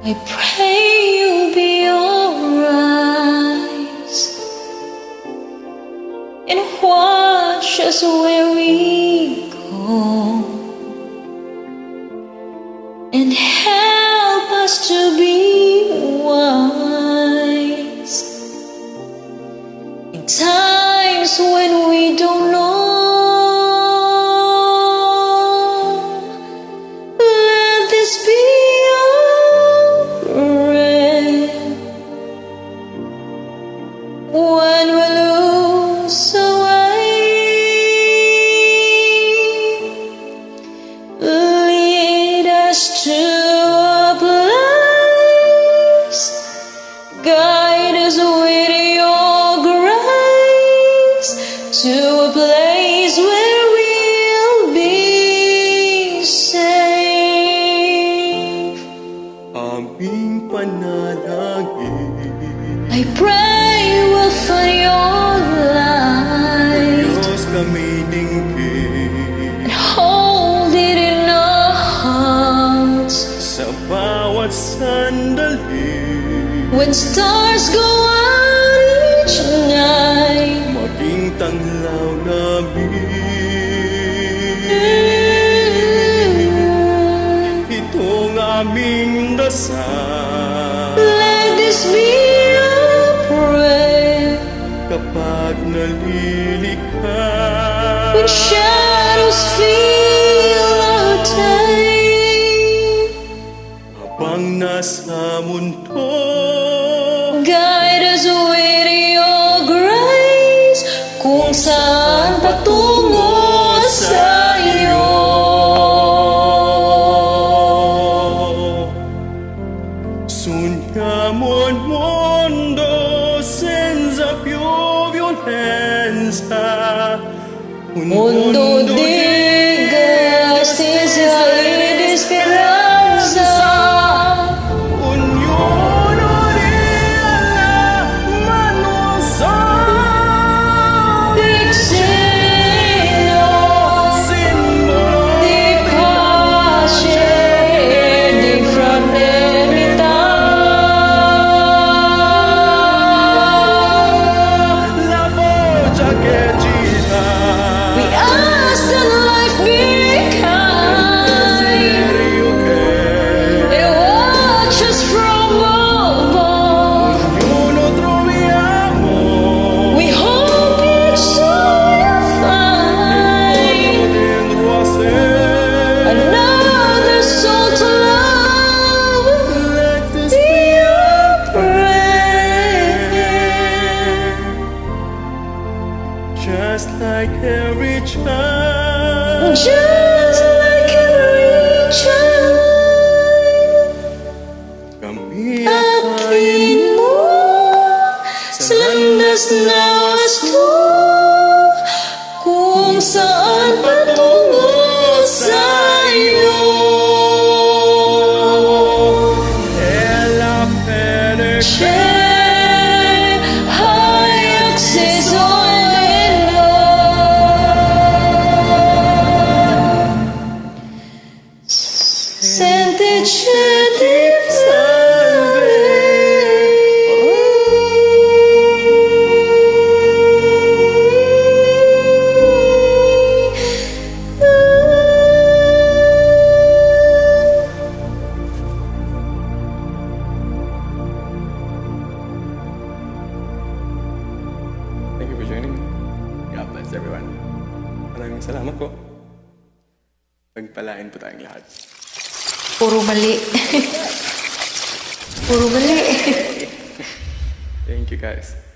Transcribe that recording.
I pray you'll be alright and watch us where we go and help us to be wise in times when we don't know. Let this be when we lose our way. Lead us to a place, guide us with your grace to a place where we'll be safe. Aming panalangin, I pray we'll find your light Diyos kami dinggin and hold it in our hearts. sa bawat sandali. When stars go out each night, Maging tanglaw namin, itong aming dasal. let this be our prayer. Kapag nalilikha, When shadows fill our day, habang nasa mundo, guide us with your grace kung saan patungo sa iyo. Sogniamo il mondo senza più violenza, un Mundo di giustizia e di speranza. ognuno dia la mano sola, Il simbolo di pace e di fraternità. la voce che gira. We ask that life be kind and watch us from above. Ognuno troviamo We hope each soul will find dentro a sé. another soul to love. Let this Be be our prayer. just like every child. Just like every child, Kami atin mo sa landas na wasto kung saan patungo sa iyo. la fede C'è hai acceso in love. Sentici di Thank you for joining me. God bless everyone. Maraming salamat po. Pagpalain po tayong lahat. Puro mali. Puro mali. Thank you guys.